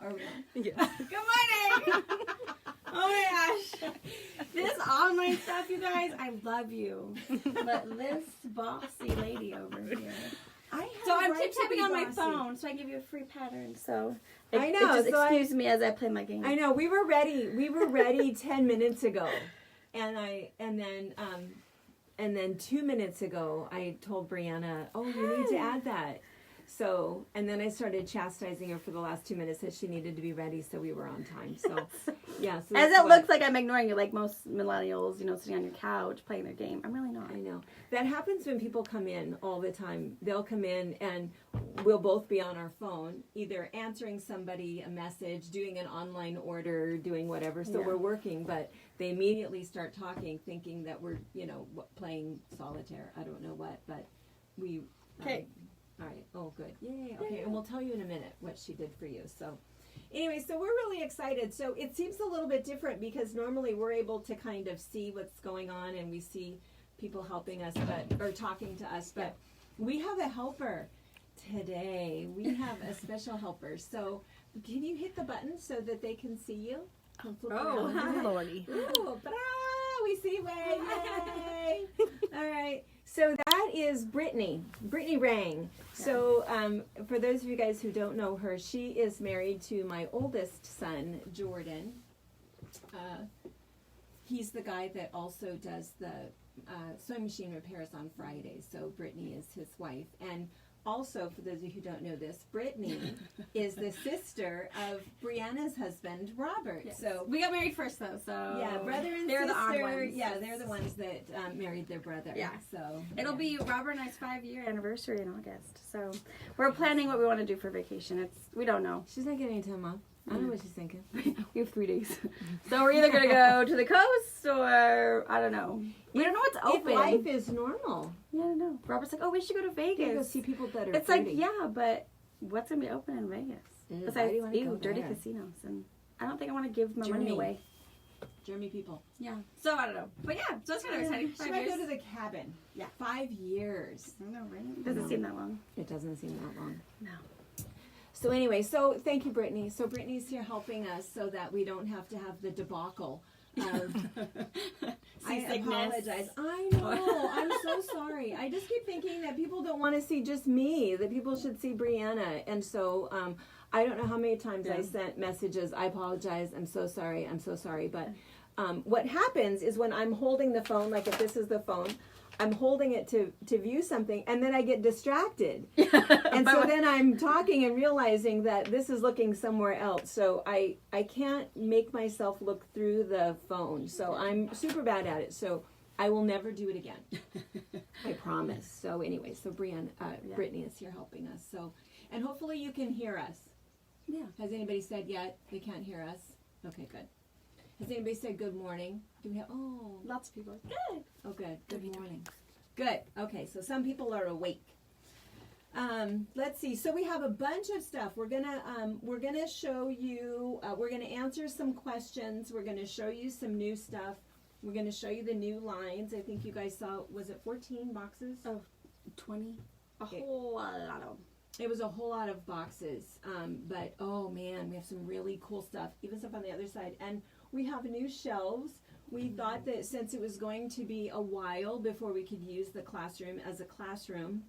Are we on? Yeah. Good morning! Oh my gosh. This online stuff, you guys, I love you. But this bossy lady over here. So I'm tip-tapping on my phone so I give you a free pattern. So I know. Excuse me as I play my game. I know. We were ready 10 minutes ago. And then 2 minutes ago, I told Brianna, "Oh, you need to add that." So, and then I started chastising her for the last 2 minutes that she needed to be ready, so we were on time. So, yeah. So as it looks like I'm ignoring you, like most millennials, sitting on your couch playing their game. I'm really not. I know. That happens when people come in all the time. They'll come in and we'll both be on our phone, either answering somebody a message, doing an online order, doing whatever. So we're working, but they immediately start talking, thinking that we're, playing solitaire. I don't know what, but we... Okay. All right. Oh, good. Yay. Okay. And we'll tell you in a minute what she did for you. So anyway, so we're really excited. So it seems a little bit different because normally we're able to kind of see what's going on and we see people helping us, or talking to us, but we have a helper today. We have a special helper. So can you hit the button so that they can see you? Oh, lordy. Ooh, we see way. Yay. All right. So that is Brittany Rang. So for those of you guys who don't know her, she is married to my oldest son, Jordan. He's the guy that also does the sewing machine repairs on Fridays. So Brittany is his wife. And also, for those of you who don't know this, Brittany is the sister of Brianna's husband, Robert. Yes. So we got married first, though. So yeah, brother and they're sister. The odd ones. Yeah, they're the ones that married their brother. Yeah. So it'll be Robert and I's 5-year anniversary in August. So we're planning what we want to do for vacation. We don't know. She's not getting any time off. I don't know what she's thinking. We have 3 days. So we're either going to go to the coast or, I don't know. We don't know what's open. If life is normal. Yeah, I don't know. Robert's like, oh, we should go to Vegas. Go see people that are It's fruity. like, yeah, but what's going to be open in Vegas? Besides, dirty casinos. And I don't think I want to give my money away. Germany people. Yeah. So, I don't know. But yeah, so it's kind of exciting. She might go to the cabin. Yeah. 5 years. I know, right? Doesn't seem that long. It doesn't seem that long. No. So anyway, so thank you, Brittany. So Brittany's here helping us so that we don't have to have the debacle of I apologize. I know. I'm so sorry. I just keep thinking that people don't want to see just me, that people should see Brianna. And so I don't know how many times I sent messages, I apologize, I'm so sorry. But what happens is when I'm holding the phone, like if this is the phone, I'm holding it to view something, and then I get distracted. And so then I'm talking and realizing that this is looking somewhere else. So I can't make myself look through the phone. So I'm super bad at it. So I will never do it again. I promise. So anyway, so Brittany is here helping us. So, and hopefully you can hear us. Yeah. Has anybody said yet they can't hear us? Okay, good. Has anybody said good morning? Do we have? Oh, lots of people. Good. Oh, good. Good morning. Good. Okay, so some people are awake. Let's see. So we have a bunch of stuff. We're gonna show you. We're gonna answer some questions. We're gonna show you some new stuff. We're gonna show you the new lines. I think you guys saw. Was it 14 boxes? Oh, 20. A whole lot of them. It was a whole lot of boxes. But oh man, we have some really cool stuff. Even stuff on the other side. And we have new shelves. We thought that since it was going to be a while before we could use the classroom as a classroom,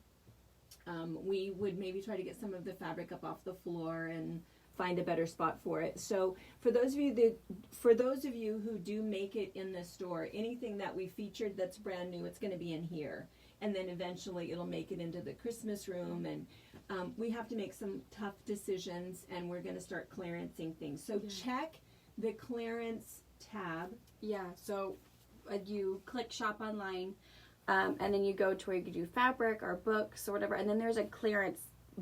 we would maybe try to get some of the fabric up off the floor and find a better spot for it. So for those of you who do make it in the store, anything that we featured that's brand new, it's going to be in here. And then eventually it'll make it into the Christmas room. And we have to make some tough decisions, and we're going to start clearancing things. So check the clearance tab. Yeah, so you click shop online, and then you go to where you can do fabric or books or whatever, and then there's a clearance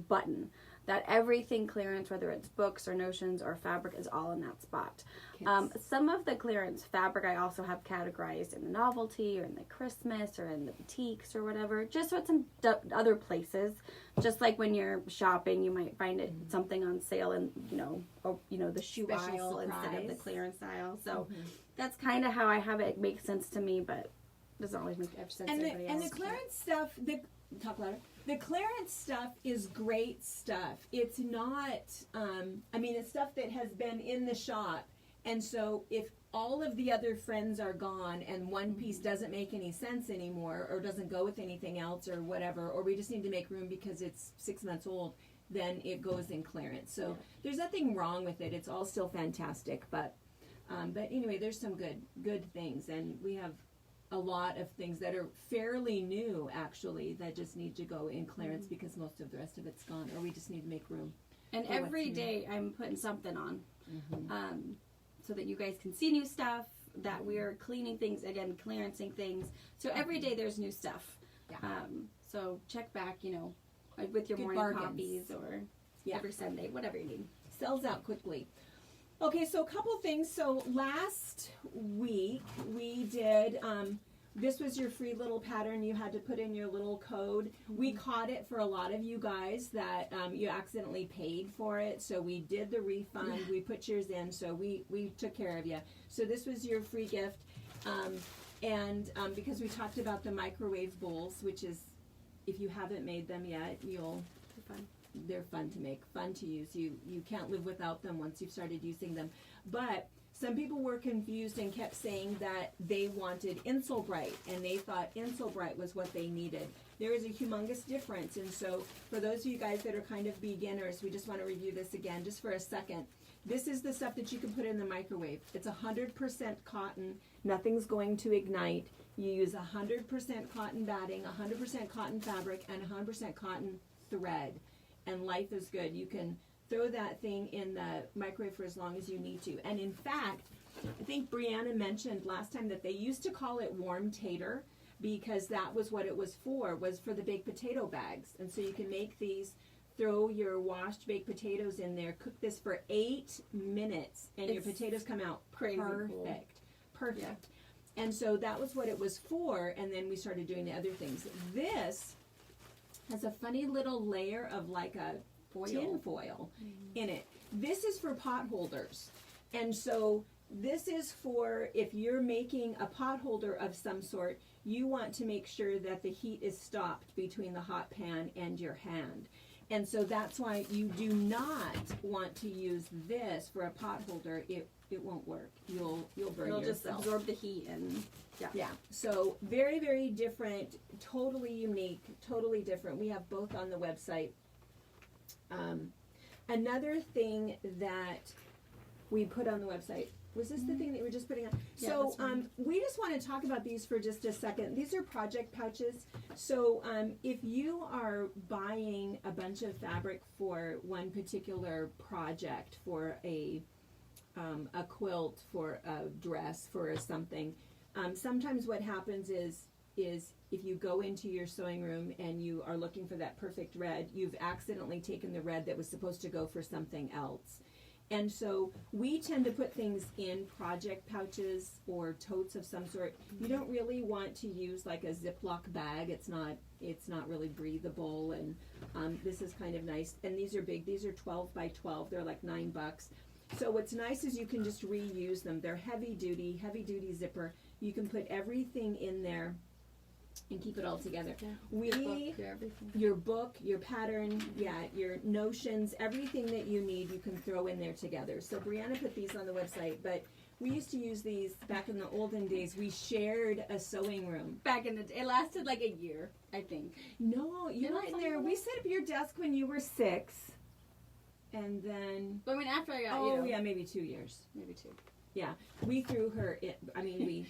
button that everything clearance, whether it's books or notions or fabric, is all in that spot. Some of the clearance fabric I also have categorized in the novelty or in the Christmas or in the boutiques or whatever, just so it's in other places. Just like when you're shopping, you might find it something on sale in the shoe aisle instead of the clearance aisle. So that's kind of how I have it. It makes sense to me, but doesn't always make sense to everybody else. And the clearance stuff, talk louder. The clearance stuff is great stuff. It's not, it's stuff that has been in the shop. And so if all of the other friends are gone and one piece doesn't make any sense anymore or doesn't go with anything else or whatever, or we just need to make room because it's 6 months old, then it goes in clearance. So there's nothing wrong with it. It's all still fantastic. But anyway, there's some good things. And we have a lot of things that are fairly new, actually, that just need to go in clearance because most of the rest of it's gone, or we just need to make room. And every day I'm putting something on, so that you guys can see new stuff, that we're cleaning things, again, clearancing things. So every day there's new stuff. Yeah. So check back, with your Good morning bargains. copies or every Sunday, whatever you need. Sells out quickly. Okay, so a couple things. So last week we did, this was your free little pattern. You had to put in your little code. We caught it for a lot of you guys that you accidentally paid for it. So we did the refund. We put yours in. So we took care of you. So this was your free gift. And because we talked about the microwave bowls, which is, if you haven't made them yet, they're fun to make, fun to use. You can't live without them once you've started using them. But some people were confused and kept saying that they wanted Insulbright, and they thought Insulbright was what they needed. There is a humongous difference, and so for those of you guys that are kind of beginners, we just want to review this again just for a second. This is the stuff that you can put in the microwave. It's 100% cotton. Nothing's going to ignite. You use 100% cotton batting, 100% cotton fabric, and 100% cotton thread. And life is good. You can throw that thing in the microwave for as long as you need to. And in fact, I think Brianna mentioned last time that they used to call it warm tater because that was what it was for the baked potato bags. And so you can make these, throw your washed baked potatoes in there, cook this for 8 minutes, and your potatoes come out crazy perfect. cool. Perfect. Yeah. And so that was what it was for, and then we started doing the other things. This has a funny little layer of like a tin foil in it. This is for pot holders. And so this is for if you're making a pot holder of some sort, you want to make sure that the heat is stopped between the hot pan and your hand. And so that's why you do not want to use this for a pot holder. It won't work. You'll burn yourself. It'll just absorb the heat and yeah. So very, very different, totally unique, totally different. We have both on the website. Another thing that we put on the website, was this the thing that you were just putting on? Yeah, so we just want to talk about these for just a second. These are project pouches. So if you are buying a bunch of fabric for one particular project, for a quilt, for a dress, for something, sometimes what happens is if you go into your sewing room and you are looking for that perfect red, you've accidentally taken the red that was supposed to go for something else. And so we tend to put things in project pouches or totes of some sort. You don't really want to use like a Ziploc bag. It's not really breathable, and this is kind of nice. And these are big. These are 12 by 12. They're like $9. So what's nice is you can just reuse them. They're heavy duty zipper. You can put everything in there and keep it all together. Yeah. Your book, your pattern, your notions, everything that you need, you can throw in there together. So Brianna put these on the website, but we used to use these back in the olden days. We shared a sewing room. Back in the day, it lasted like a year, I think. No, you're not in there. We set up your desk when you were 6, and then. But I mean, after I got you. Oh yeah, maybe 2 years. Maybe 2. Yeah, we threw her in,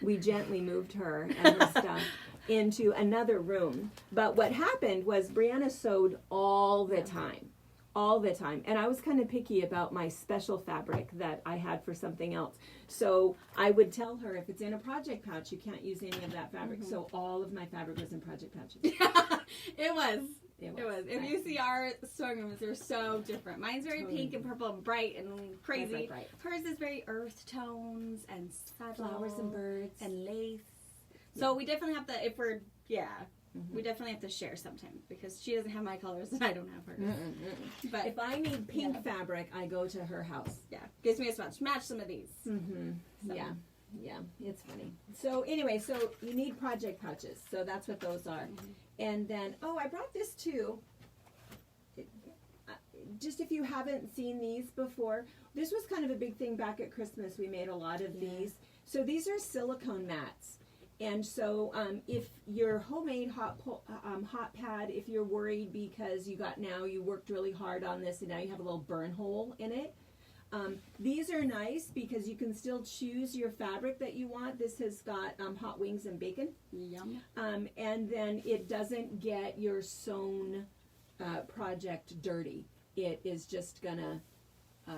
we gently moved her and her stuff into another room. But what happened was Brianna sewed all the time. And I was kind of picky about my special fabric that I had for something else. So I would tell her, if it's in a project pouch, you can't use any of that fabric. So all of my fabric was in project pouches. It was. If you see our sewing rooms, they're so different. Mine's very pink and purple and bright and crazy. Bright. Hers is very earth tones and flowers and birds and lace. So we definitely have to, we definitely have to share sometimes, because she doesn't have my colors and I don't have hers. But if I need pink fabric, I go to her house. Yeah, gives me a swatch. Match some of these. So, Yeah, it's funny. So anyway, so you need project pouches. So that's what those are. And then, oh, I brought this too. Just if you haven't seen these before, this was kind of a big thing back at Christmas. We made a lot of these. So these are silicone mats. And so if your homemade hot pad, if you're worried because you worked really hard on this and now you have a little burn hole in it, these are nice because you can still choose your fabric that you want. This has got hot wings and bacon. Yum. And then it doesn't get your sewn project dirty. It is just gonna,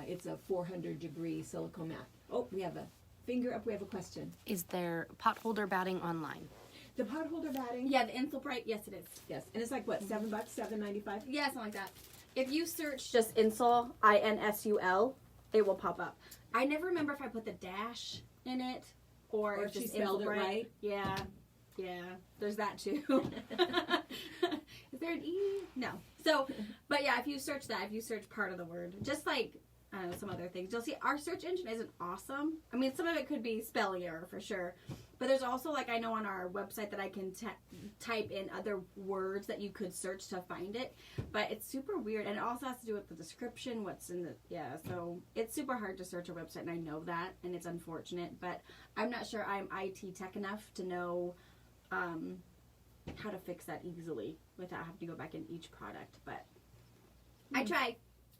it's a 400-degree silicone mat. Oh, we have a finger up. We have a question. Is there potholder batting online? The potholder batting? Yeah, the Insulbright, yes it is. Yes, and it's like what, $7, $7.95? Yeah, something like that. If you search just Insul, INSUL, it will pop up. I never remember if I put the dash in it or if she just spelled it Insulbright. right. Yeah, there's that too. Is there an E? No. So, but yeah, if you search part of the word, just like some other things, you'll see our search engine isn't awesome. I mean, some of it could be spelling error for sure. But there's also, like, I know on our website that I can type in other words that you could search to find it. But it's super weird. And it also has to do with the description, what's in the, so it's super hard to search a website, and I know that, and it's unfortunate. But I'm not sure I'm IT tech enough to know how to fix that easily without having to go back in each product. But I try.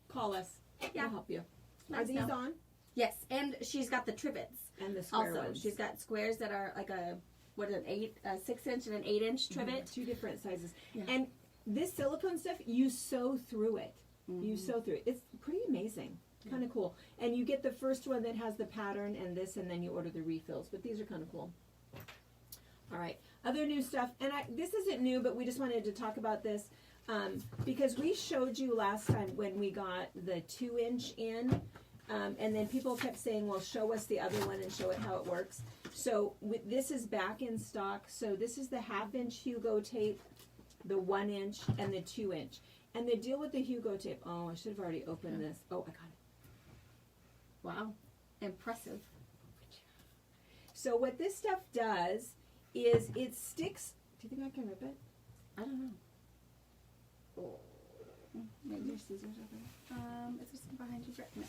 Call us. Yeah. We'll help you. Let Are us these know. on? Yes, and she's got the trivets. And the square Also, ones. she's got squares that are like a 6-inch and an 8-inch trivet. Two different sizes. Yeah. And this silicone stuff, you sew through it. You sew through it. It's pretty amazing. Kind of cool. And you get the first one that has the pattern and this, and then you order the refills. But these are kind of cool. All right. Other new stuff. And this isn't new, but we just wanted to talk about this because we showed you last time when we got the 2-inch in. And then people kept saying, well, show us the other one and show it how it works. So this is back in stock. So this is the 1/2-inch Hugo Tape, the 1-inch, and the 2-inch. And the deal with the Hugo Tape, oh, I should have already opened this. Oh, I got it. Wow. Impressive. So what this stuff does is it sticks. Do you think I can rip it? I don't know. Oh. Maybe your scissors over there. Is there something behind you? No.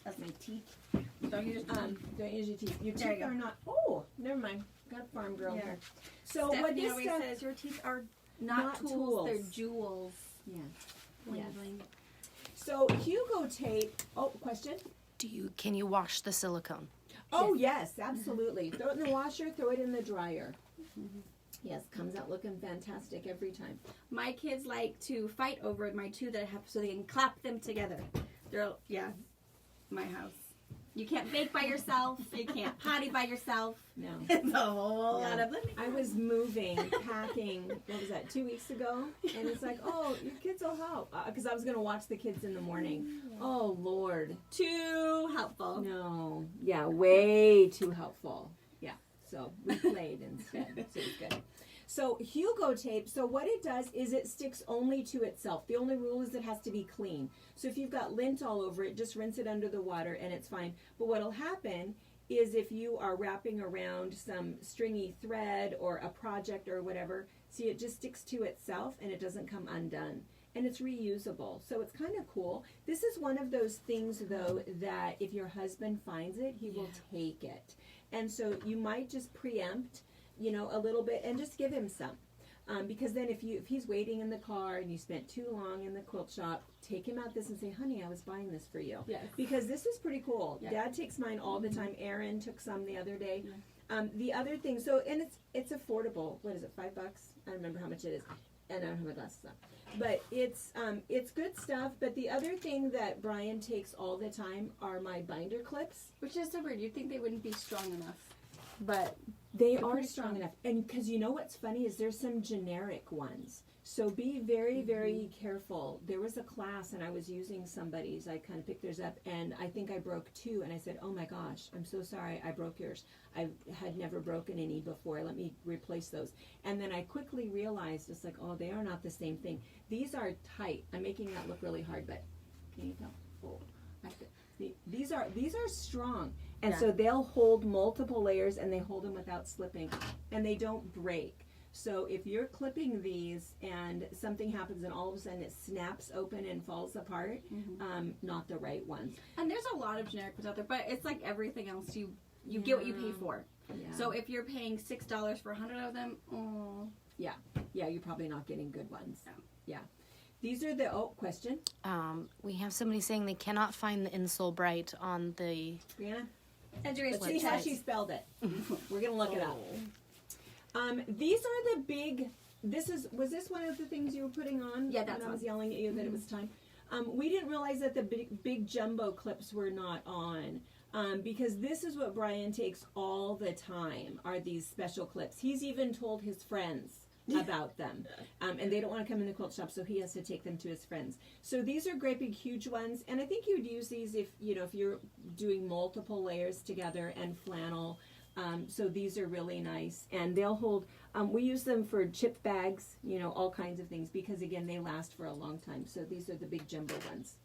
That's my teeth. Don't use your teeth. Don't use your teeth. Your There you teeth go. are not. Oh, never mind. Got a farm girl Yeah. here. So Stephanie what this always stuff says, your teeth are not tools, tools. they're jewels. Yeah. Bling, Yes. bling. So Hugo Tape. Oh, question. Can you wash the silicone? Oh yes, absolutely. Throw it in the washer. Throw it in the dryer. Yes, comes out looking fantastic every time. My kids like to fight over my two that I have so they can clap them together. They're, my house. You can't bake by yourself. You can't potty by yourself. No. It's a whole lot of living. I was moving, packing, what was that, 2 weeks ago? And it's like, oh, your kids will help. Because I was going to watch the kids in the morning. Oh, Lord. Too helpful. No. Yeah, way too helpful. Yeah. So we played instead. So it was good. So Hugo Tape, so what it does is it sticks only to itself. The only rule is it has to be clean. So if you've got lint all over it, just rinse it under the water and it's fine. But what'll happen is if you are wrapping around some stringy thread or a project or whatever, see, it just sticks to itself and it doesn't come undone. And it's reusable. So it's kind of cool. This is one of those things, though, that if your husband finds it, he will take it. And so you might just preempt, a little bit and just give him some. Because then if he's waiting in the car and you spent too long in the quilt shop, take him out this and say, honey, I was buying this for you. Yes. Because this is pretty cool. Yeah. Dad takes mine all the time. Aaron took some the other day. Yeah. The other thing, and it's affordable. What is it, $5? I don't remember how much it is. And I don't have my glasses on. But it's good stuff. But the other thing that Brian takes all the time are my binder clips. Which is so weird. You'd think they wouldn't be strong enough. But they they're are pretty strong strong. enough. And because what's funny is there's some generic ones. So be very, very careful. There was a class and I was using somebody's. I kind of picked theirs up and I think I broke 2. And I said, oh my gosh, I'm so sorry I broke yours. I had never broken any before. Let me replace those. And then I quickly realized it's like, oh, they are not the same thing. These are tight. I'm making that look really hard, but can you tell? Oh, these are strong. And so they'll hold multiple layers, and they hold them without slipping, and they don't break. So if you're clipping these and something happens and all of a sudden it snaps open and falls apart, not the right ones. And there's a lot of generic ones out there, but it's like everything else. You get what you pay for. Yeah. So if you're paying $6 for 100 of them, yeah, you're probably not getting good ones. No. Yeah. These are the, question? We have somebody saying they cannot find the insole bright on the... Brianna? Let's See how she spelled it. We're going to look it up. These are the big, was this one of the things you were putting on? Yeah, that's when I was one. yelling at you that it was time. We didn't realize that the big jumbo clips were not on. Because this is what Brian takes all the time, are these special clips. He's even told his friends about them. And they don't want to come in the quilt shop, so he has to take them to his friends. So these are great big huge ones, and I think you would use these if you're doing multiple layers together and flannel. So these are really nice, and they'll hold, we use them for chip bags, all kinds of things, because again, they last for a long time. So these are the big jumbo ones.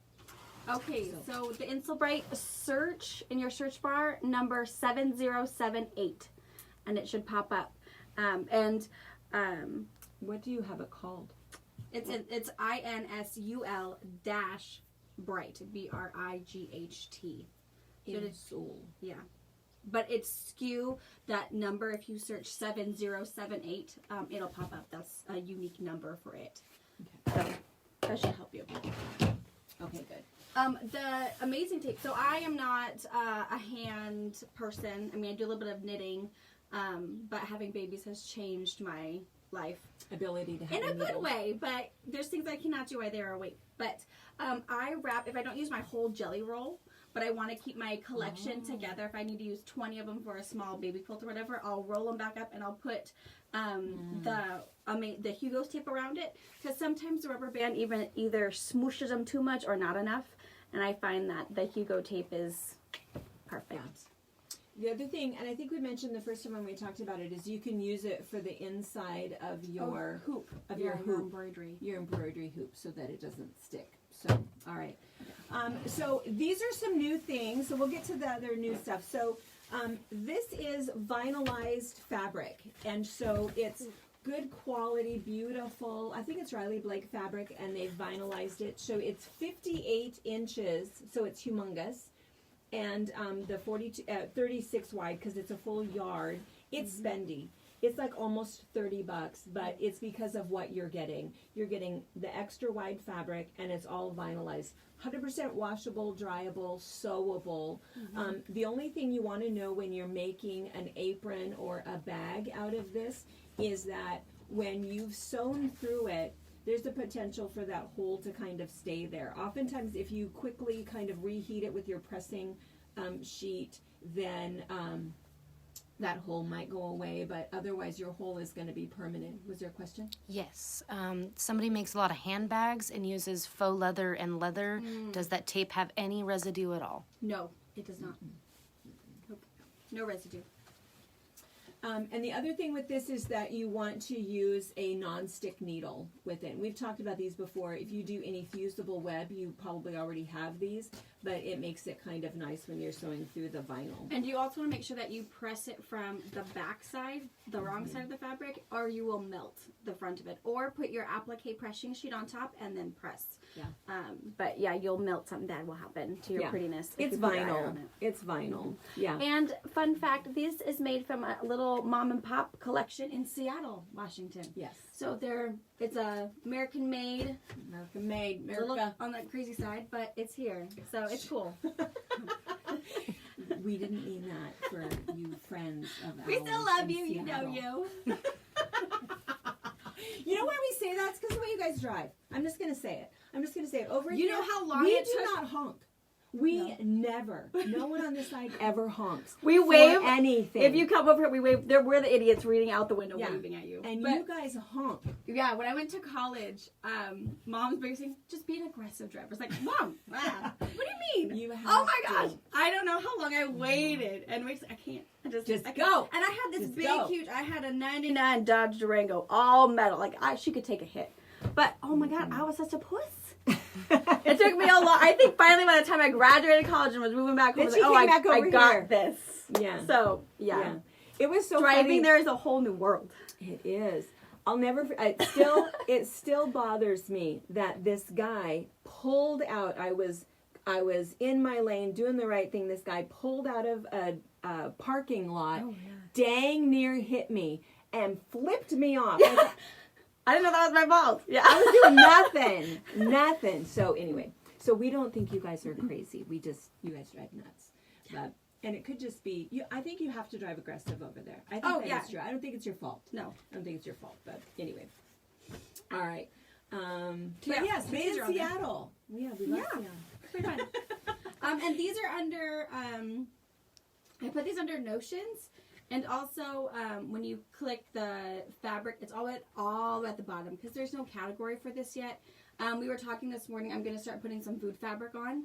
Okay, so the Insole Bright, search in your search bar number 7078, and it should pop up. What do you have it called? It's INSUL dash bright, BRIGHT. Insole. Yeah. But it's SKU, that number, if you search 7078, it'll pop up. That's a unique number for it. Okay. So that should help you. Okay, good. The amazing tape. So I am not a hand person. I mean, I do a little bit of knitting, but having babies has changed my life. Ability to have In a good needle. way, but there's things I cannot do while they're awake. But I wrap, if I don't use my whole jelly roll, but I want to keep my collection together. If I need to use 20 of them for a small baby quilt or whatever, I'll roll them back up and I'll put the Hugo Tape around it. Because sometimes the rubber band either smooshes them too much or not enough. And I find that the Hugo Tape is perfect. Yeah. The other thing, and I think we mentioned the first time when we talked about it, is you can use it for the inside of your hoop. Your hoop. Your embroidery hoop, so that it doesn't stick. So, all right. So these are some new things. So we'll get to the other new stuff. So this is vinylized fabric, and so it's good quality, beautiful. I think it's Riley Blake fabric, and they've vinylized it. So it's 58 inches, so it's humongous, and the 36 wide, because it's a full yard. It's spendy. It's like almost $30, but it's because of what you're getting. You're getting the extra wide fabric, and it's all vinylized. 100% washable, dryable, sewable. The only thing you want to know when you're making an apron or a bag out of this is that when you've sewn through it, there's a potential for that hole to kind of stay there. Oftentimes, if you quickly kind of reheat it with your pressing sheet, then that hole might go away, but otherwise your hole is going to be permanent. Was there a question? Yes. Somebody makes a lot of handbags and uses faux leather and leather. Does that tape have any residue at all? No, it does not. Nope. No residue. And the other thing with this is that you want to use a non-stick needle with it. We've talked about these before. If you do any fusible web, you probably already have these, but it makes it kind of nice when you're sewing through the vinyl. And you also want to make sure that you press it from the back side, the wrong side of the fabric, or you will melt the front of it. Or put your applique pressing sheet on top and then press. Yeah. But yeah, you'll melt. Something bad will happen to your prettiness. if It's you put your eye vinyl. on it. It's vinyl. Yeah. And fun fact, this is made from a little mom and pop collection in Seattle, Washington. Yes. So it's a American made, America. a little on the crazy side, but it's here. So it's cool. We didn't mean that for you friends of ours. We still love in you, you know Seattle. you. You know why we say that? It's because of the way you guys drive. I'm just going to say it. Over You here, know how long we it do took? not honk. We never. No one on this side ever honks. We for wave anything. If you come over here, we wave. We're the idiots reading out the window, Yeah. waving at you. and But, you guys honk. yeah, when I went to college, Mom's biggest thing, just be an aggressive driver. It's like, Mom, what do you mean? You have Oh my to. gosh, I don't know how long I waited, and I can't. I Just I can't. go. And I had this Just big, go. huge. I had a '99 Dodge Durango, all metal. Like she could take a hit. But oh my God, I was such a puss. It took me a lot. I think finally by the time I graduated college and was moving back home, I was like, I got this. Yeah. So, yeah. It was so driving funny. there is a whole new world. It is. I'll never. It still bothers me that this guy pulled out. I was in my lane doing the right thing. This guy pulled out of a parking lot, dang near hit me, and flipped me off. I didn't know that was my fault. Yeah. I was doing nothing. So anyway, we don't think you guys are crazy. You guys drive nuts. But, and it could just be, I think you have to drive aggressive over there. I think that's true. I don't think it's your fault. No. I don't think it's your fault. But anyway. All right. But yes, made in Seattle. Yeah, we love Seattle. Pretty fun. And these are under, I put these under Notions. And also, when you click the fabric, it's all at the bottom because there's no category for this yet. We were talking this morning. I'm going to start putting some food fabric on.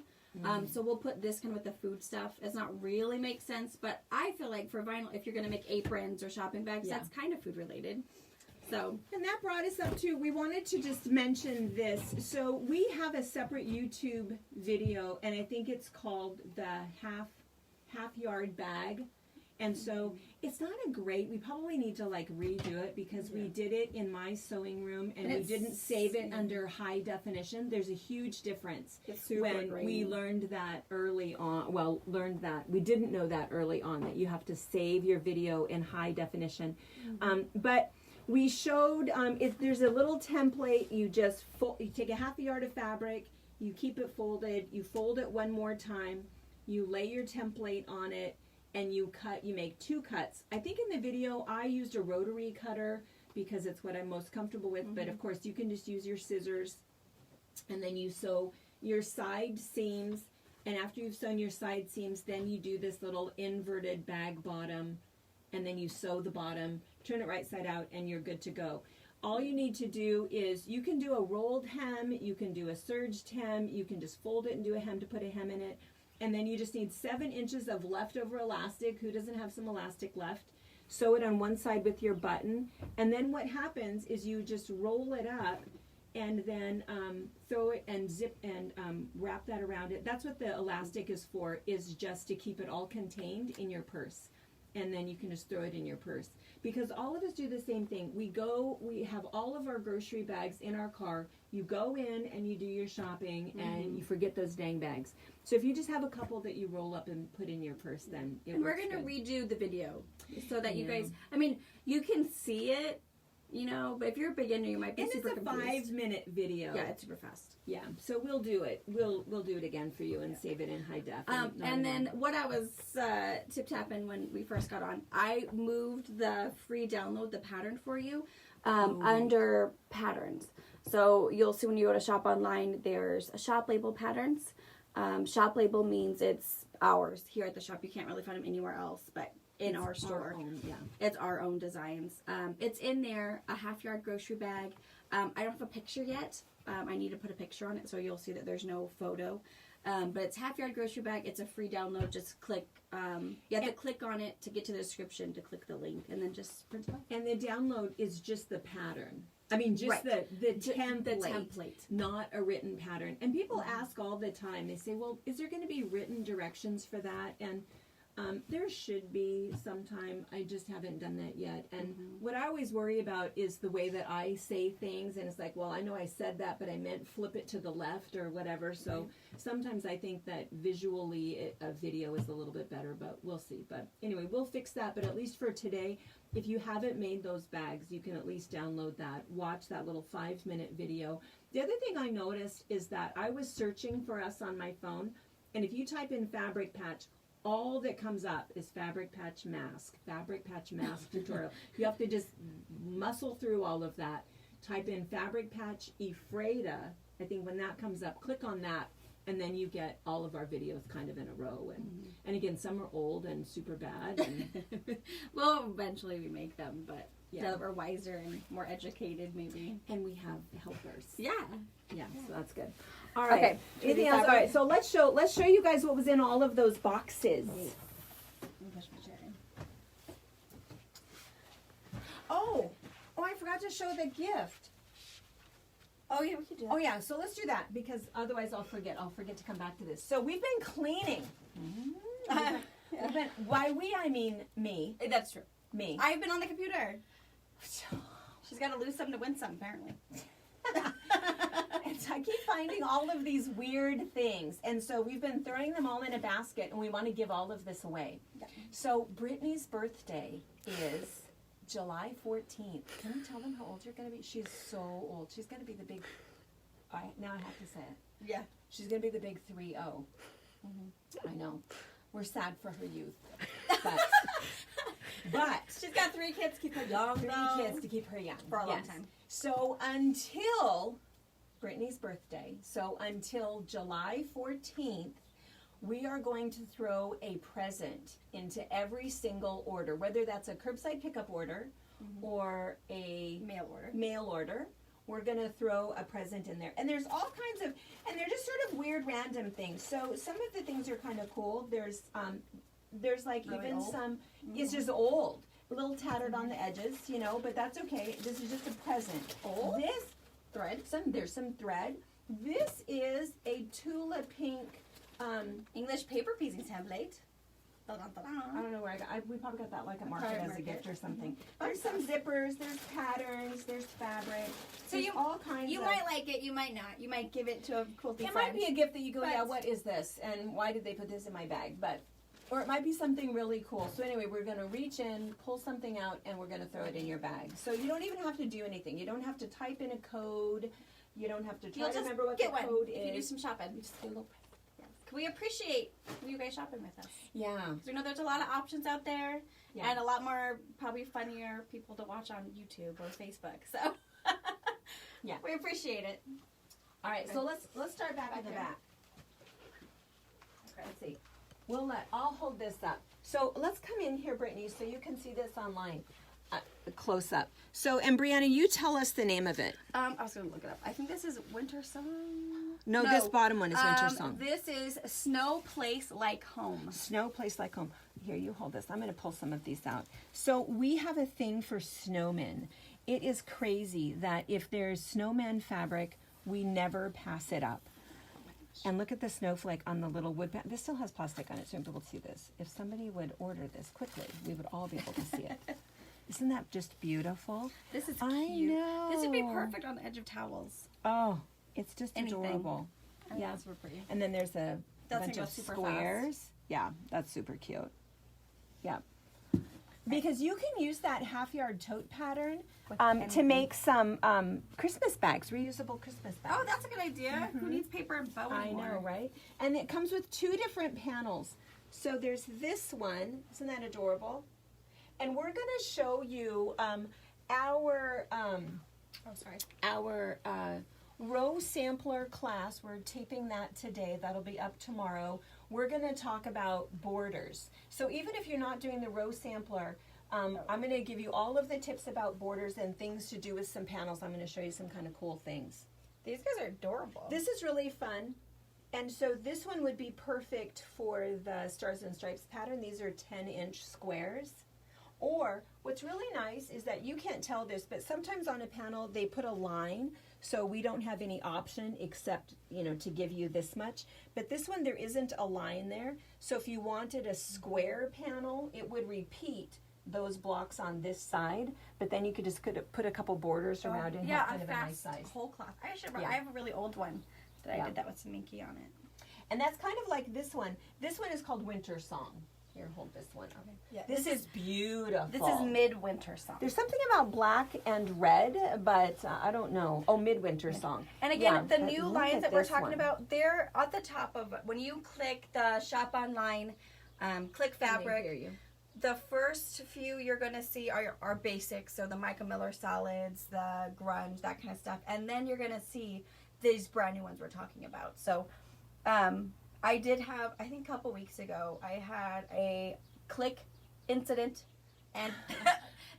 So we'll put this kind of with the food stuff. It's not really make sense, but I feel like for vinyl, if you're going to make aprons or shopping bags, that's kind of food related. So, and that brought us up to, we wanted to just mention this. So we have a separate YouTube video, and I think it's called the half yard bag. And so it's not we probably need to like redo it because we did it in my sewing room and we didn't save it under high definition. There's a huge difference when we learned that early on. Well, we didn't know that early on, that you have to save your video in high definition. But we showed, if there's a little template, you just you take a half a yard of fabric, you keep it folded, you fold it one more time, you lay your template on it, and you make 2 cuts. I think in the video I used a rotary cutter because it's what I'm most comfortable with, but of course you can just use your scissors, and then you sew your side seams, and after you've sewn your side seams, then you do this little inverted bag bottom, and then you sew the bottom, turn it right side out, and you're good to go. All you need to do is, you can do a rolled hem, you can do a serged hem, you can just fold it and do a hem to put a hem in it. And then you just need 7 inches of leftover elastic. Who doesn't have some elastic left? Sew it on one side with your button. And then what happens is you just roll it up and then throw it and zip and wrap that around it. That's what the elastic is for, is just to keep it all contained in your purse. And then you can just throw it in your purse. Because all of us do the same thing. We have all of our grocery bags in our car. You go in and you do your shopping and you forget those dang bags. So if you just have a couple that you roll up and put in your purse, then it works. And we're going to redo the video so that you guys, I mean, you can see it, but if you're a beginner, you might be super confused. It's a 5-minute video. Yeah, it's super fast. Yeah, so we'll do it. We'll do it again for you and save it in high def. And then what I was tip-tapping when we first got on, I moved the free download, the pattern for you, under patterns. So you'll see when you go to shop online, there's a shop label patterns. Shop label means it's ours here at the shop. You can't really find them anywhere else, but in our store. It's our own designs. It's in there, a half-yard grocery bag. I don't have a picture yet. I need to put a picture on it, so you'll see that there's no photo. But it's half-yard grocery bag. It's a free download. Just click. You have to click on it to get to the description, to click the link, and then just print it off. And the download is just the pattern. I mean, just the template, not a written pattern. And people ask all the time, they say, well, is there going to be written directions for that? And there should be sometime. I just haven't done that yet. And what I always worry about is the way that I say things. And it's like, well, I know I said that, but I meant flip it to the left or whatever. So sometimes I think that visually a video is a little bit better, but we'll see. But anyway, we'll fix that. But at least for today, if you haven't made those bags, you can at least download that. Watch that little 5-minute video. The other thing I noticed is that I was searching for us on my phone. And if you type in fabric patch, all that comes up is fabric patch mask tutorial. You have to just muscle through all of that. Type in fabric patch Ephrata. I think when that comes up, click on that, and then you get all of our videos kind of in a row. And again, some are old and super bad. And well, eventually we make them, but now that we're wiser and more educated, maybe. And we have helpers. Yeah, so that's good. All right. Okay. Anything else? All right. So let's show you guys what was in all of those boxes. Let me push my chair in. Oh, I forgot to show the gift. Oh, yeah, we could do that. Oh, yeah, so let's do that because otherwise I'll forget. I'll forget to come back to this. So we've been cleaning. By we, I mean me. That's true. Me. I've been on the computer. She's got to lose some to win some, apparently. And so I keep finding all of these weird things. And so we've been throwing them all in a basket, and we want to give all of this away. Yeah. So Brittany's birthday is July 14th. Can you tell them how old you're going to be? She's so old. She's going to be the big, now I have to say it. Yeah. She's going to be the big 3-0. Mm-hmm. I know. We're sad for her youth. But she's got 3 kids to keep her young. 3 kids to keep her young. For a long time. So until Brittany's birthday, so until July 14th, we are going to throw a present into every single order, whether that's a curbside pickup order or a mail order. We're going to throw a present in there. And there's all kinds of, and they're just sort of weird random things. So some of the things are kind of cool. There's like really even old? Some, it's just old. A little tattered on the edges, you know, but that's okay. This is just a present. Old? This thread, there's some thread. This is a Tulip Ink English paper piecing template. I don't know where we probably got that like at market as a gift or something. There's some zippers, there's patterns, there's fabric. So there's all kinds you of, might like it, you might not. You might give it to a quilty it friend. might be a gift that you go, yeah, what is this? And why did they put this in my bag? Or it might be something really cool. So anyway, we're going to reach in, pull something out, and we're going to throw it in your bag. So you don't even have to do anything. You don't have to type in a code. You don't have to try to remember what the code is. If you do some shopping. You just get a little present. Yeah. We appreciate you guys shopping with us. Yeah. Because we know there's a lot of options out there, and a lot more probably funnier people to watch on YouTube or Facebook. So yeah, we appreciate it. All right, so let's start back in the back. Okay, let's see. I'll hold this up. So let's come in here, Brittany, so you can see this online, close up. So, and Brianna, you tell us the name of it. I was going to look it up. I think this is Winter Song. No, this bottom one is Winter Song. This is Snow Place Like Home. Snow Place Like Home. Here, you hold this. I'm going to pull some of these out. So we have a thing for snowmen. It is crazy that if there's snowman fabric, we never pass it up. And look at the snowflake on the little wood pan. This still has plastic on it, so people see this. If somebody would order this quickly, we would all be able to see it. Isn't that just beautiful? This is cute. I know. This would be perfect on the edge of towels. Oh, it's just adorable. Yeah, that's super pretty. And then there's a bunch of squares. Fast. Yeah, that's super cute. Yeah. Because you can use that half-yard tote pattern to make some Christmas bags, reusable Christmas bags. Oh, that's a good idea. Who needs paper and bow anymore? I know, right? And it comes with 2 different panels. So there's this one. Isn't that adorable? And we're going to show you our row sampler class. We're taping that today. That'll be up tomorrow. We're going to talk about borders. So even if you're not doing the row sampler, I'm going to give you all of the tips about borders and things to do with some panels. I'm going to show you some kind of cool things. These guys are adorable. This is really fun. And so this one would be perfect for the Stars and Stripes pattern. These are 10-inch squares. Or what's really nice is that you can't tell this, but sometimes on a panel they put a line, so we don't have any option except, to give you this much. But this one, there isn't a line there. So if you wanted a square panel, it would repeat those blocks on this side, but then you could just put a couple borders around and have kind of a nice size. Whole cloth. I have a really old one that I did that with some Minky on it. And that's kind of like this one. This one is called Winter Song. Here, hold this one. Okay. Yeah, this is beautiful. This is Midwinter Song. There's something about black and red, but I don't know. Oh, Midwinter Song. And again, the new lines that we're talking about, they're at the top of, when you click the shop online, click fabric, the first few you're going to see are basics. So the Micah Miller solids, the grunge, that kind of stuff. And then you're going to see these brand new ones we're talking about. So, I did have, I think a couple weeks ago, I had a click incident, and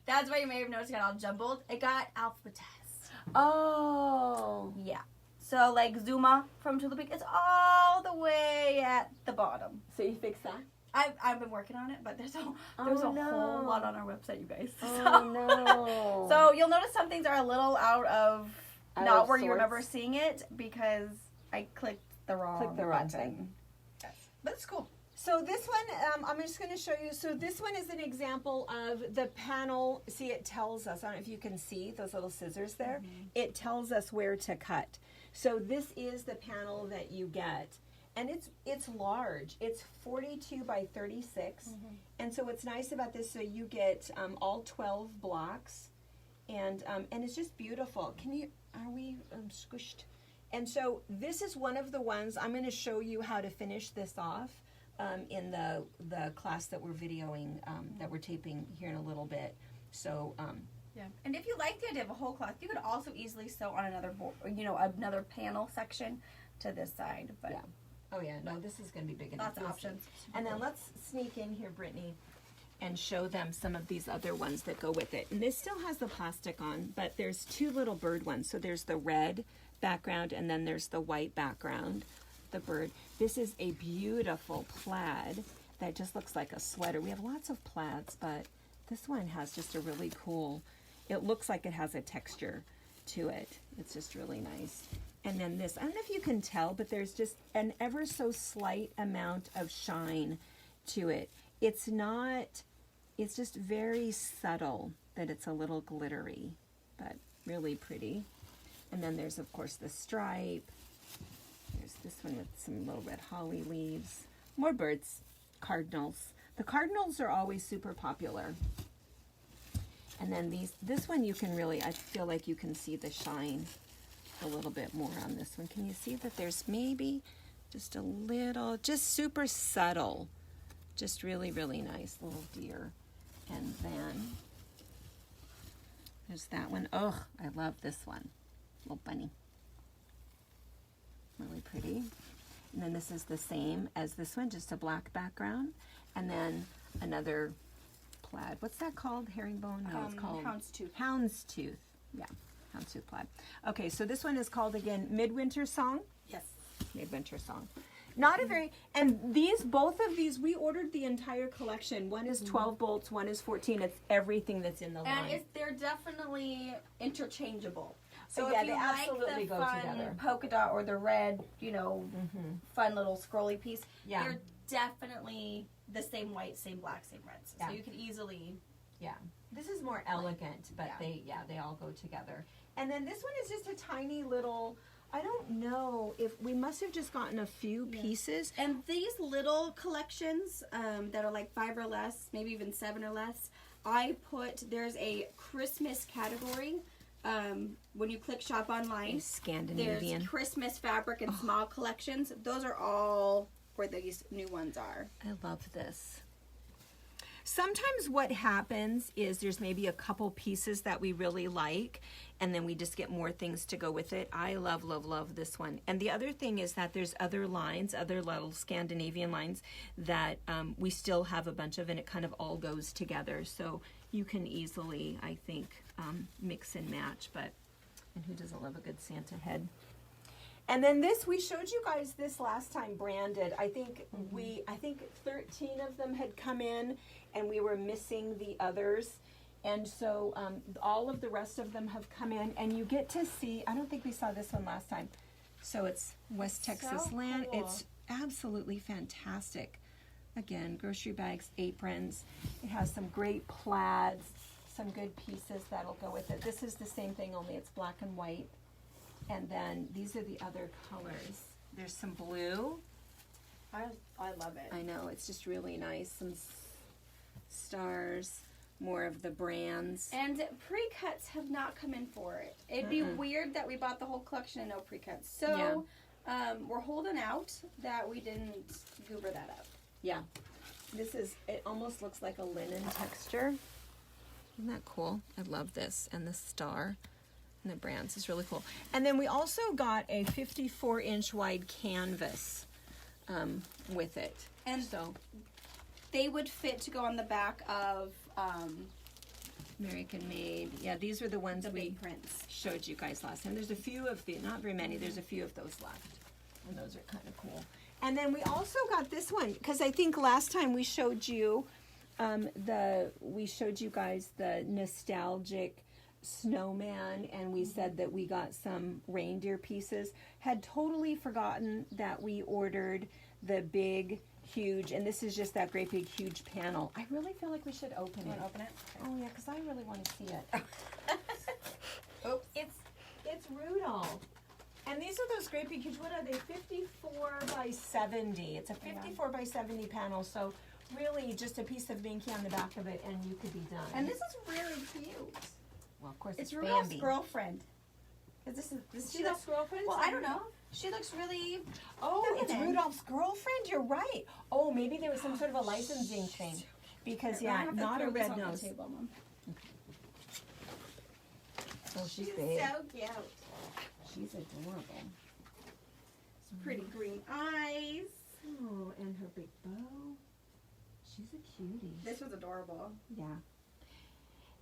that's why you may have noticed it got all jumbled. It got alphabetized. Oh. Yeah. So, like, Zuma from Tulip Ink is all the way at the bottom. So you fixed that? I've been working on it, but there's a whole lot on our website, you guys. Oh, no. So you'll notice some things are a little out of not where you remember seeing it because I clicked the wrong button. thing. Yes. But it's cool. So this one, I'm just going to show you. So this one is an example of the panel. See, it tells us, I don't know if you can see those little scissors there. It tells us where to cut. So this is the panel that you get. And it's large. It's 42 by 36. And so what's nice about this, so you get all 12 blocks. And it's just beautiful. Are we squished? And so this is one of the ones, I'm going to show you how to finish this off in the class that we're videoing, that we're taping here in a little bit. So, yeah. And if you like the idea of a whole cloth, you could also easily sew on another board, another panel section to this side. But yeah. Oh yeah, no, this is going to be big enough. Lots of options. And then let's sneak in here, Brittany, and show them some of these other ones that go with it. And this still has the plastic on, but there's two little bird ones. So there's the red background and then there's the white background, the bird. This is a beautiful plaid that just looks like a sweater. We have lots of plaids, but this one has just a really cool, it looks like it has a texture to it. It's just really nice. And then this, I don't know if you can tell, but there's just an ever so slight amount of shine to it. It's not, it's just very subtle that it's a little glittery, but really pretty. And then there's, of course, the stripe. There's this one with some little red holly leaves. More birds, cardinals. The cardinals are always super popular. And then this one you can really, I feel like you can see the shine a little bit more on this one. Can you see that there's maybe just a little, just super subtle, just really, really nice little deer. And then there's that one. Oh, I love this one. Little bunny. Really pretty. And then this is the same as this one, just a black background. And then another plaid. What's that called? Herringbone? No, it's called houndstooth. Houndstooth. Yeah, houndstooth plaid. Okay, so this one is called, again, Midwinter Song. Yes. Midwinter Song. Not a very, and both of these, we ordered the entire collection. One is 12 bolts, one is 14. It's everything that's in the line. And they're definitely interchangeable. So yeah, if you they absolutely like the go fun together. polka dot or the red, fun little scrolly piece, Yeah. they're definitely the same white, same black, same reds. Yeah. So you could easily. Yeah, this is more elegant, but Yeah. they all go together. And then this one is just a tiny little, I don't know if we must have just gotten a few pieces. And these little collections that are like 5 or less, maybe even 7 or less, there's a Christmas category. When you click shop online, Scandinavian. there's Christmas fabric and small collections. Those are all where these new ones are. I love this. Sometimes what happens is there's maybe a couple pieces that we really like, and then we just get more things to go with it. I love, love, love this one. And the other thing is that there's other lines, other little Scandinavian lines that we still have a bunch of, and it kind of all goes together. So you can easily, I think, mix and match. And who doesn't love a good Santa head? And then this, we showed you guys this last time branded. I think 13 of them had come in and we were missing the others. And so all of the rest of them have come in and you get to see, I don't think we saw this one last time. So it's West Texas land. Cool. It's absolutely fantastic. Again, grocery bags, aprons. It has some great plaids, some good pieces that'll go with it. This is the same thing, only it's black and white. And then these are the other colors. There's some blue. I love it. I know, it's just really nice. Some stars, more of the brands. And pre-cuts have not come in for it. It'd be weird that we bought the whole collection and no pre-cuts. So we're holding out that we didn't goober that up. Yeah. It almost looks like a linen texture. Isn't that cool? I love this. And the star. And the brands is really cool. And then we also got a 54-inch wide canvas with it. And so they would fit to go on the back of American Made. Yeah, these were the ones we prints showed you guys last time. There's a few of the, not very many, there's a few of those left. And those are kind of cool. And then we also got this one, because I think last time we showed you guys the nostalgic Snowman, and we said that we got some reindeer pieces. Had totally forgotten that we ordered the big, huge, and this is just that great big, huge panel. I really feel like we should open it. You want to open it? Oh yeah, because I really want to see it. Oops. It's Rudolph. And these are those great big, huge, what are they, 54 by 70. It's a 54 by 70 panel, so really just a piece of Binky on the back of it and you could be done. And this is really cute. Well, of course, It's it's Rudolph's Bambi. girlfriend. This is Rudolph's girlfriend? Well, I don't know. She looks really. Oh, it's feminine. Rudolph's girlfriend. You're right. Oh, maybe there was some sort of a licensing thing. Because, yeah, not a red nose. Oh, she's big. So cute. She's adorable. Pretty green eyes. Oh, and her big bow. She's a cutie. This was adorable. Yeah.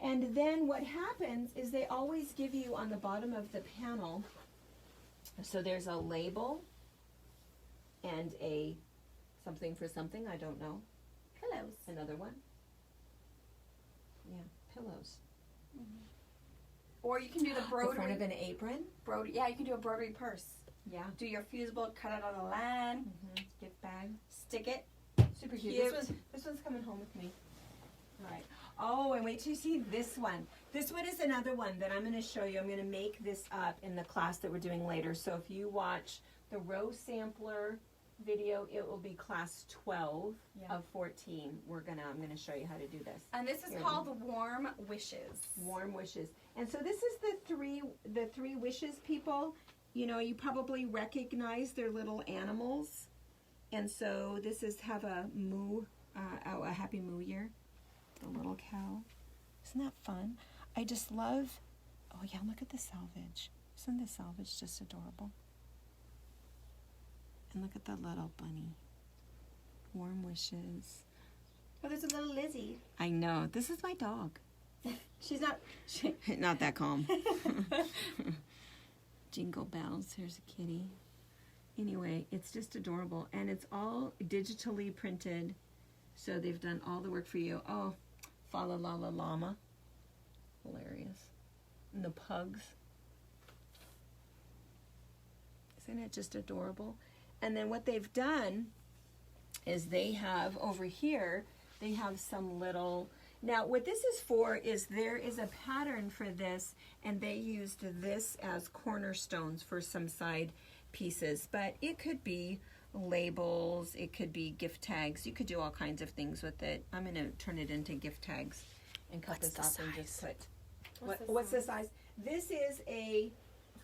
And then what happens is they always give you on the bottom of the panel, so there's a label and a something for something, I don't know. Pillows. Another one. Yeah, pillows. Or you can do the The front broderie. of an apron. Yeah, you can do a broderie purse. Yeah. Do your fusible, cut it on the line, Gift bag. stick it. Super cute. Cute. This one's coming home with me. All right. Oh, and wait till you see this one. This one is another one that I'm going to show you. I'm going to make this up in the class that we're doing later. So if you watch the row sampler video, it will be class 12 of 14. I'm going to show you how to do this. And this is Here. called the Warm Wishes. Warm wishes. And so this is the three wishes, people. You know, you probably recognize their little animals. And so this is have a a happy moo year. The little cow. Isn't that fun? I just love, oh yeah, look at the selvage. Isn't the selvage just adorable? And look at the little bunny. Warm wishes. Oh, there's a little Lizzie. I know. This is my dog. She's not. Not that calm. Jingle bells. Here's a kitty. Anyway, it's just adorable. And it's all digitally printed. So they've done all the work for you. Oh, fa la la la llama. Hilarious. And the pugs. Isn't it just adorable? And then what they've done is they have over here, they have some little, now what this is for is there is a pattern for this and they used this as cornerstones for some side pieces, but it could be labels, it could be gift tags, you could do all kinds of things with it. I'm going to turn it into gift tags and cut this off and just put, what's the size? This is a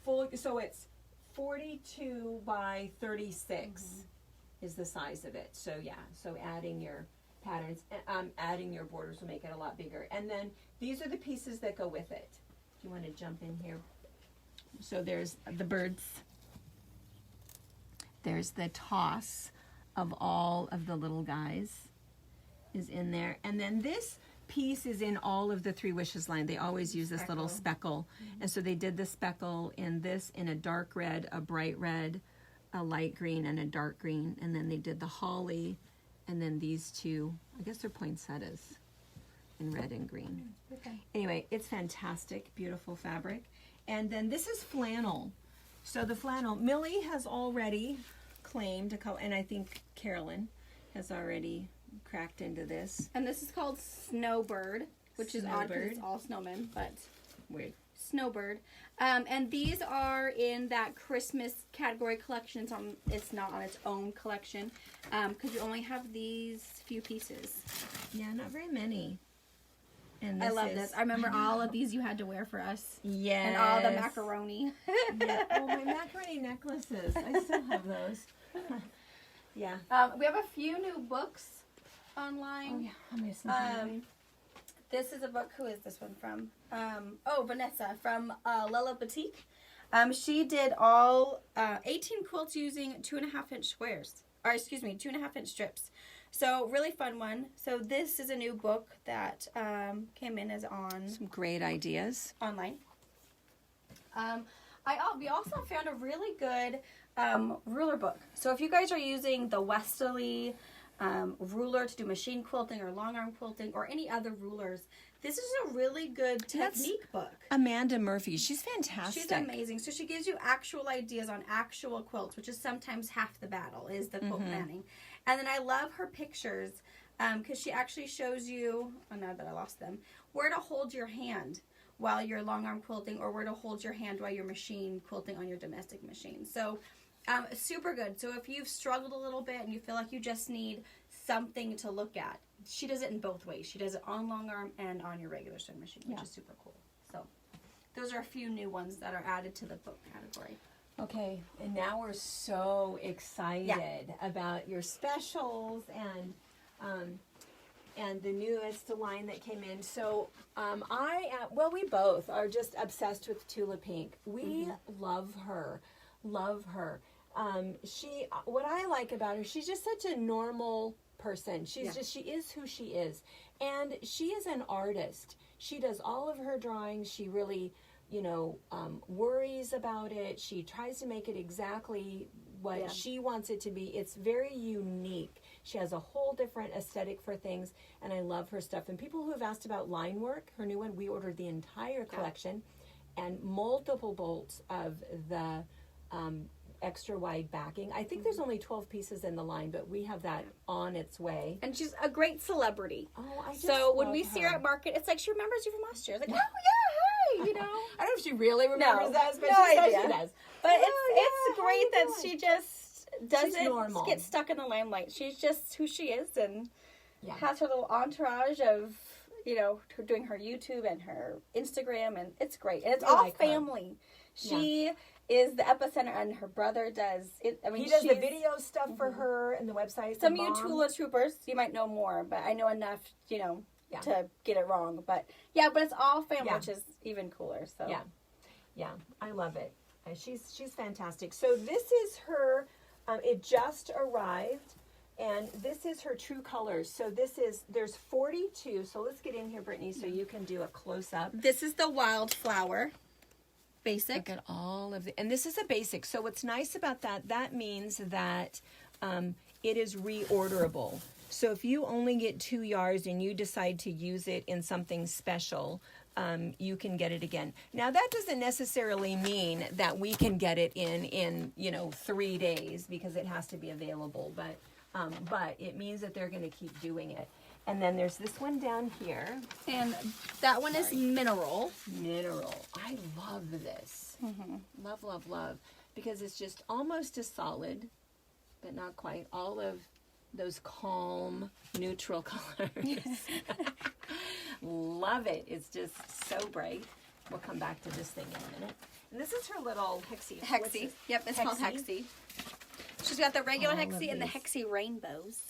full, so it's 42 by 36 is the size of it. So yeah, so adding your patterns, adding your borders will make it a lot bigger. And then these are the pieces that go with it. Do you want to jump in here? So there's the birds. There's the toss of all of the little guys is in there. And then this piece is in all of the Three Wishes line. They always use this little speckle. And so they did the speckle in this in a dark red, a bright red, a light green, and a dark green. And then they did the holly, and then these two, I guess they're poinsettias in red and green. Okay. Anyway, it's fantastic, beautiful fabric. And then this is flannel. So the flannel, Millie has already claimed a color, and I think Carolyn has already cracked into this. And this is called Snowbird, which is odd because it's all snowmen, but Weird. Snowbird. And these are in that Christmas category collection. It's not on its own collection because you only have these few pieces. Yeah, not very many. And I love this. I remember all of these you had to wear for us. Yes. And all the macaroni. Yeah. Oh, my macaroni necklaces. I still have those. Yeah. We have a few new books online. Oh, yeah. I'm going to see This is a book. Who is this one from? Vanessa from Lella Boutique. She did all 18 quilts using 2.5-inch squares. Or excuse me, 2.5-inch strips. So really fun one. So this is a new book that came in as on some great ideas online. We also found a really good ruler book. So if you guys are using the Westerly ruler to do machine quilting or long arm quilting or any other rulers, This is a really good technique book. Amanda Murphy. She's fantastic. She's amazing. So she gives you actual ideas on actual quilts, which is sometimes half the battle, is the quilt planning. And then I love her pictures because she actually shows you, oh no, that I lost them, where to hold your hand while you're long arm quilting, or where to hold your hand while you're machine quilting on your domestic machine. So super good. So if you've struggled a little bit and you feel like you just need something to look at, she does it in both ways. She does it on long arm and on your regular sewing machine, which is super cool. So those are a few new ones that are added to the book category. Okay, and now we're so excited about your specials and the newest line that came in. So we both are just obsessed with Tulip Ink. We love her. What I like about her, she's just such a normal person. She is who she is. And she is an artist. She does all of her drawings. She really, worries about it. She tries to make it exactly what she wants it to be. It's very unique. She has a whole different aesthetic for things, and I love her stuff. And people who have asked about line work, her new one, we ordered the entire collection and multiple bolts of the extra wide backing. I think there's only 12 pieces in the line, but we have that on its way. And she's a great celebrity. Oh, I just So when love we see her at market, it's like she remembers you from last year. It's like, oh yeah, hey, I don't know if she really remembers us, but no she says idea. she does. But it's great that she just doesn't normal. get stuck in the limelight. She's just who she is and has her little entourage of, her doing her YouTube and her Instagram, and it's great. And it's all like family. She is the epicenter, and her brother does it. I mean, he does the video stuff for her and the website. Some of you Tula troopers, you might know more, but I know enough, to get it wrong. But but it's all family, which is even cooler. So yeah, I love it. She's fantastic. So this is her. It just arrived, and this is her true colors. So there's 42. So let's get in here, Brittany, so you can do a close up. This is the Wildflower. Basic. Look at all of and this is a basic. So what's nice about that means that it is reorderable. So if you only get 2 yards and you decide to use it in something special, you can get it again. Now that doesn't necessarily mean that we can get it in 3 days, because it has to be available. But it means that they're going to keep doing it. And then there's this one down here. And that one is Mineral. I love this. Love. Because it's just almost as solid, but not quite. All of those calm, neutral colors. Love it. It's just so bright. We'll come back to this thing in a minute. And this is her little Hexie. Hexie. Yep, it's called Hexie. She's got the regular Hexie and the Hexie Rainbows.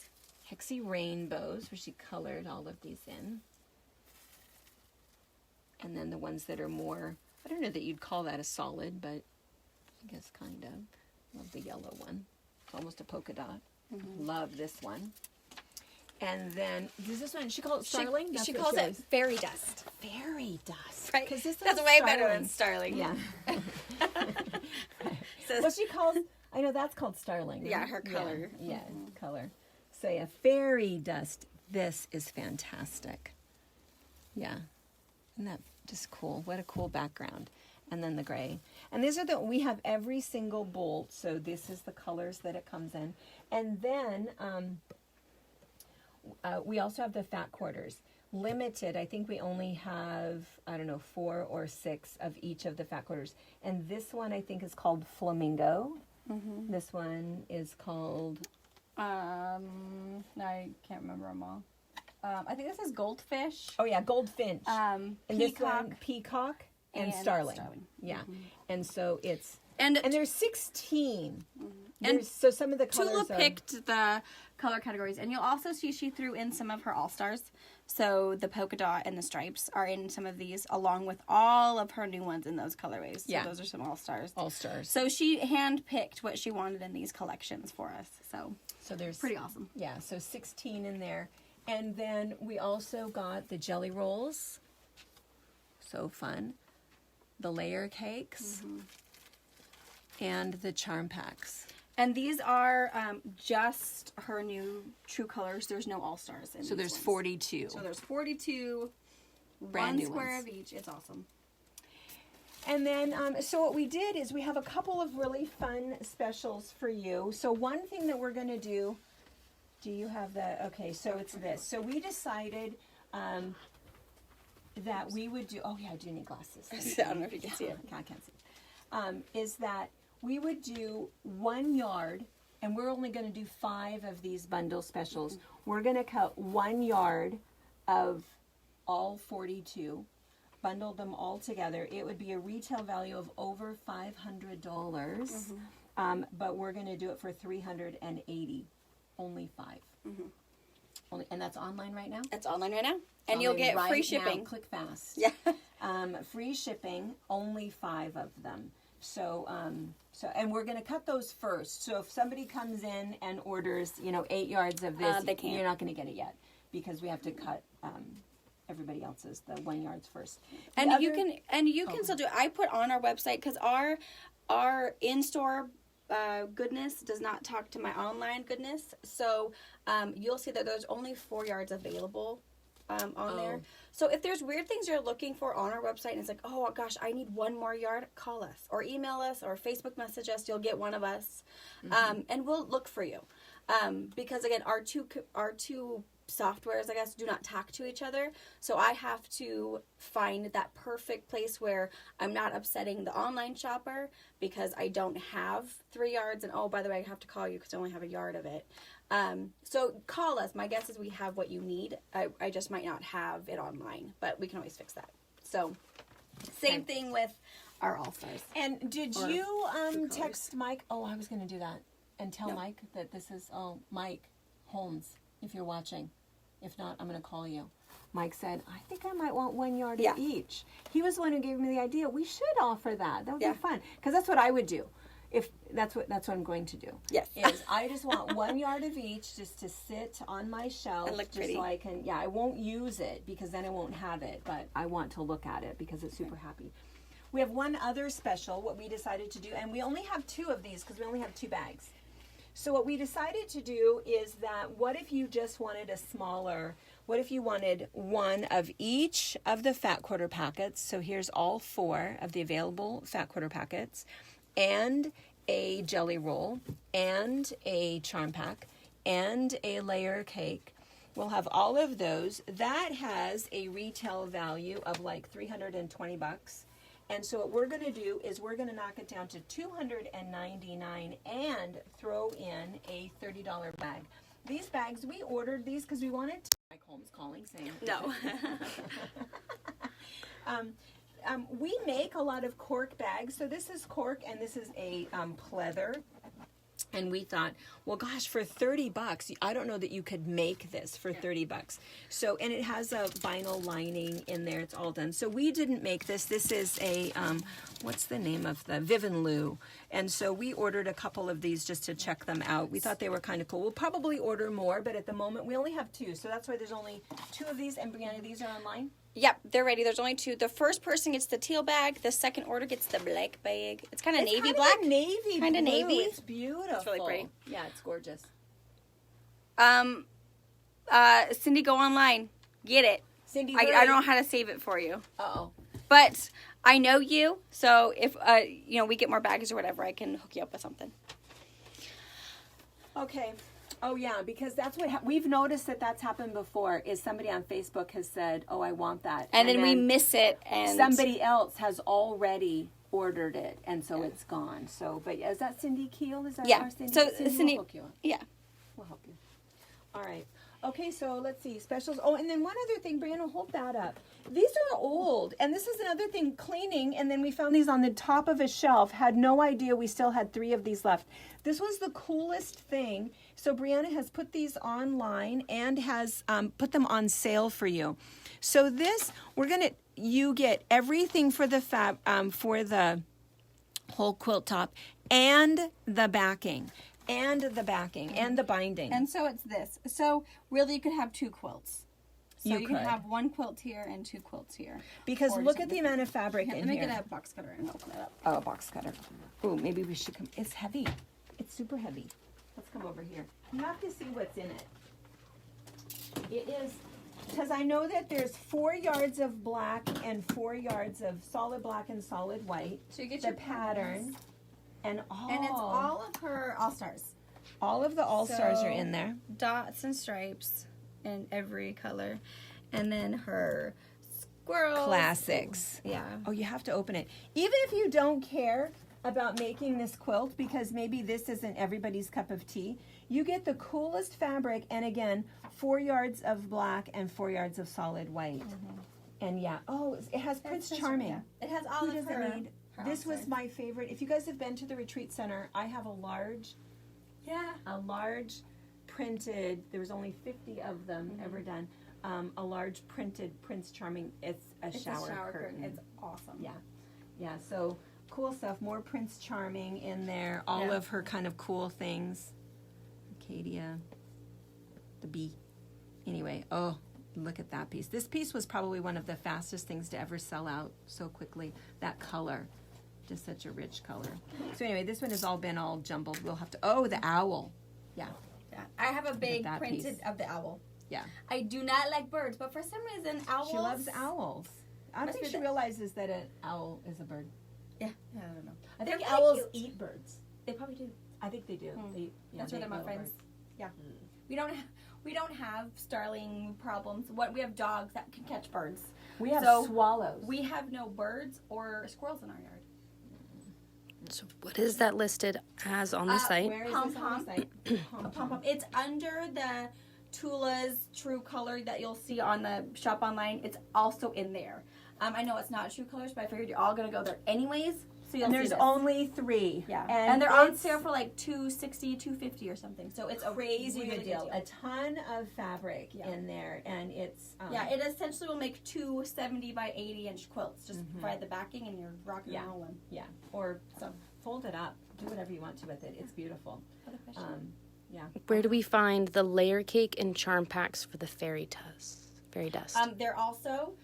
Hexie Rainbows, where she colored all of these in. And then the ones that are more, I don't know that you'd call that a solid, but I guess kind of. Love the yellow one. It's almost a polka dot. Love this one. And then, this one, she calls it Starling? She calls it Fairy Dust. Fairy Dust. Right? Because that's way better than Starling. Yeah. What she calls, I know that's called Starling. Right? Yeah, her color. Yeah, color. So yeah, Fairy Dust. This is fantastic. Yeah. Isn't that just cool? What a cool background. And then the gray. And these are we have every single bolt. So this is the colors that it comes in. And then we also have the fat quarters. Limited, I think we only have, 4 or 6 of each of the fat quarters. And this one I think is called Flamingo. This one is called... I can't remember them all. I think this is Goldfish. Oh yeah, Goldfinch. And Peacock. This one, Peacock and Starling. Yeah. And so it's... And there's 16. And so some of the colors Tula picked the color categories. And you'll also see she threw in some of her all-stars. So the polka dot and the stripes are in some of these, along with all of her new ones in those colorways. So those are some all-stars. All-stars. So she hand-picked what she wanted in these collections for us. So there's... pretty awesome. Yeah, so 16 in there. And then we also got the jelly rolls. So fun. The layer cakes. And the charm packs. And these are just her new true colors. There's no all-stars in So there's ones. 42. So there's 42 brand One new square ones. of each. It's awesome. And then, so what we did is we have a couple of really fun specials for you. So one thing that we're going to do you have the, okay, so it's this. So we decided that we would do, oh yeah, I do need glasses. I don't know if you can see it. I can't see. Is that we would do 1 yard, and we're only going to do 5 of these bundle specials. We're going to cut 1 yard of all 42, bundle them all together. It would be a retail value of over $500, but we're going to do it for $380. Only 5. Only, and that's online right now? It's online right now. And you'll get free shipping. Now. Click fast. Yeah. Free shipping, only 5 of them. So, and we're going to cut those first. So if somebody comes in and orders, 8 yards of this, they can't. You're not going to get it yet because we have to cut everybody else's, the 1 yards first. And you can still do it. I put on our website because our in-store goodness does not talk to my online goodness. So you'll see that there's only 4 yards available on there. So if there's weird things you're looking for on our website and it's like, oh gosh, I need 1 more yard, call us or email us or Facebook message us. You'll get one of us, and we'll look for you. Because again, our two softwares, I guess, do not talk to each other. So I have to find that perfect place where I'm not upsetting the online shopper because I don't have 3 yards. And oh, by the way, I have to call you because I only have a yard of it. So call us. My guess is we have what you need. I just might not have it online, but we can always fix that. So same thing with our All-Stars. And did you text Mike? Oh, I was going to do that. And tell Mike that this is, Mike Holmes, if you're watching. If not, I'm going to call you. Mike said, I think I might want 1 yard of each. He was the one who gave me the idea. We should offer that. That would be fun. Because that's what I would do. If that's what I'm going to do. Yes. Is I just want 1 yard of each just to sit on my shelf. And look just pretty. so I can, I won't use it because then I won't have it. But I want to look at it because it's super happy. We have one other special, what we decided to do. And we only have 2 of these because we only have 2 bags. So what we decided to do is that what if you just wanted a smaller, what if you wanted 1 of each of the fat quarter packets? So here's all 4 of the available fat quarter packets and a jelly roll and a charm pack and a layer cake. We'll have all of those. That has a retail value of like $320. And so what we're going to do is we're going to knock it down to $299 and throw in a $30 bag. These bags, we ordered these because we wanted to... Mike Holmes calling saying... No. We make a lot of cork bags. So this is cork and this is a pleather. And we thought, well, gosh, for $30, I don't know that you could make this for $30. So, and it has a vinyl lining in there. It's all done. So we didn't make this. This is a, what's the name of the Vivenloo? And so we ordered a couple of these just to check them out. We thought they were kind of cool. We'll probably order more, but at the moment we only have 2. So that's why there's only 2 of these. And Brianna, these are online? Yep, they're ready. There's only 2. The first person gets the teal bag. The second order gets the black bag. It's kind of navy black. Navy Kind of blue. navy. It's beautiful. It's really pretty. Yeah, it's gorgeous. Cindy, go online. Get it. Cindy, I don't know how to save it for you. Uh-oh. But I know you, so if we get more bags or whatever, I can hook you up with something. Okay. Oh, yeah, because that's what we've noticed that's happened before is somebody on Facebook has said, oh, I want that. And then we miss it. And somebody else has already ordered it, and so it's gone. So, but is that Cindy Keel? Is that our Cindy? So Cindy will hook you up. Yeah. We'll help you. All right. Okay, so let's see. Specials. Oh, and then one other thing, Brianna, hold that up. These are old, and this is another thing, cleaning, and then we found these on the top of a shelf. Had no idea we still had 3 of these left. This was the coolest thing. So Brianna has put these online and has put them on sale for you. So this, you get everything for the for the whole quilt top and the backing. And the backing and the binding. And so it's this. So really you could have 2 quilts. So you could can have 1 quilt here and 2 quilts here. Because look at the amount of fabric in Let me here. get a box cutter and open it up. Oh, a box cutter. Oh, maybe we should come. It's heavy. It's super heavy. Let's come over here. You have to see what's in it. It is because I know that there's 4 yards of black and 4 yards of solid black and solid white. So you get the your pattern, and and it's all of her all-stars. all of the all-stars So- are in there. Dots and stripes in every color. And then her squirrels. Classics. Yeah. Oh, you have to open it. Even if you don't care about making this quilt, because maybe this isn't everybody's cup of tea, you get the coolest fabric, and again, 4 yards of black and 4 yards of solid white. And yeah, it has Prince Charming. Yeah. It has all Who of doesn't her. need? her This was all-stars. my favorite. If you guys have been to the retreat center, I have a large printed, there was only 50 of them ever done, a large printed Prince Charming. It's a shower curtain. It's awesome. Yeah, so cool stuff. More Prince Charming in there. All Yeah. of her kind of cool things. Acadia, the bee. Anyway, look at that piece. This piece was probably one of the fastest things to ever sell out so quickly. That color, just such a rich color. So anyway, this one has all been all jumbled. We'll have to, the owl. Yeah. I have a big that printed piece. of the owl. Yeah. I do not like birds, but for some reason owls. She loves owls. I don't Must think be she the- realizes that an owl is a bird. Yeah. I don't know. I They're think really owls cute. eat birds. They probably do. I think they do. They, That's they where they're eat my little friends. birds. Yeah. We don't have starling problems. We have dogs that can catch birds. We have So, swallows. We have no birds or squirrels in our yard. So what is that listed as on the site? Where is Pom this on the site? A pom-pom. It's under the Tula's True Color that you'll see on the shop online. It's also in there. I know it's not True Colors, but I figured you're all gonna go there anyways. So you'll And see there's this. only 3. Yeah, And and they're on it's sale for like $260, $250 or something. So it's a crazy really good deal. A ton of fabric in there, and it's Yeah, it essentially will make 2 70 by 80-inch quilts. Just provide the backing and you're rocking and rolling. yeah. Or fold it up. Do whatever you want to with it. It's beautiful. Other questions? Yeah. Where do we find the layer cake and charm packs for the fairy dust? They're also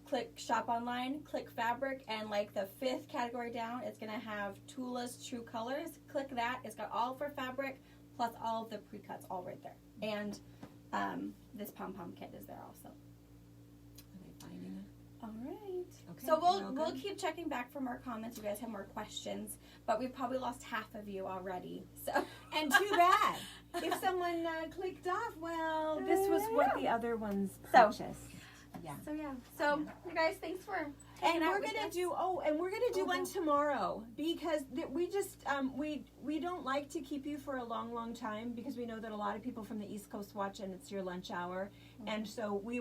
click shop online, click fabric, and like the 5th category down, it's gonna have Tula's True Colors. Click that. It's got all of her fabric plus all of the pre-cuts all right there. And this pom-pom kit is there also. Are they finding it? All right. Okay, So well, we'll good. keep checking back for more comments. You guys have more questions, but we've probably lost half of you already. So And too bad. If someone clicked off, well, this was what the other ones So- purchased. Yeah. So you guys, thanks for And hanging out we're with gonna us. do one tomorrow, because we just we don't like to keep you for a long time, because we know that a lot of people from the East Coast watch and it's your lunch hour, and so we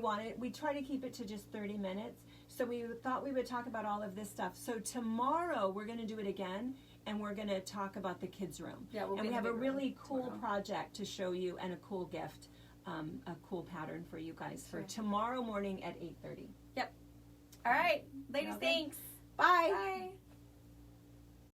try to keep it to just 30 minutes. So we thought we would talk about all of this stuff. So tomorrow we're gonna do it again, and we're gonna talk about the kids' room. Yeah, we'll and be we in have the a big really room cool tomorrow. project to show you, and a cool gift, a cool pattern for you guys for tomorrow morning at 8:30. All right, ladies, Okay. thanks. Bye. Bye.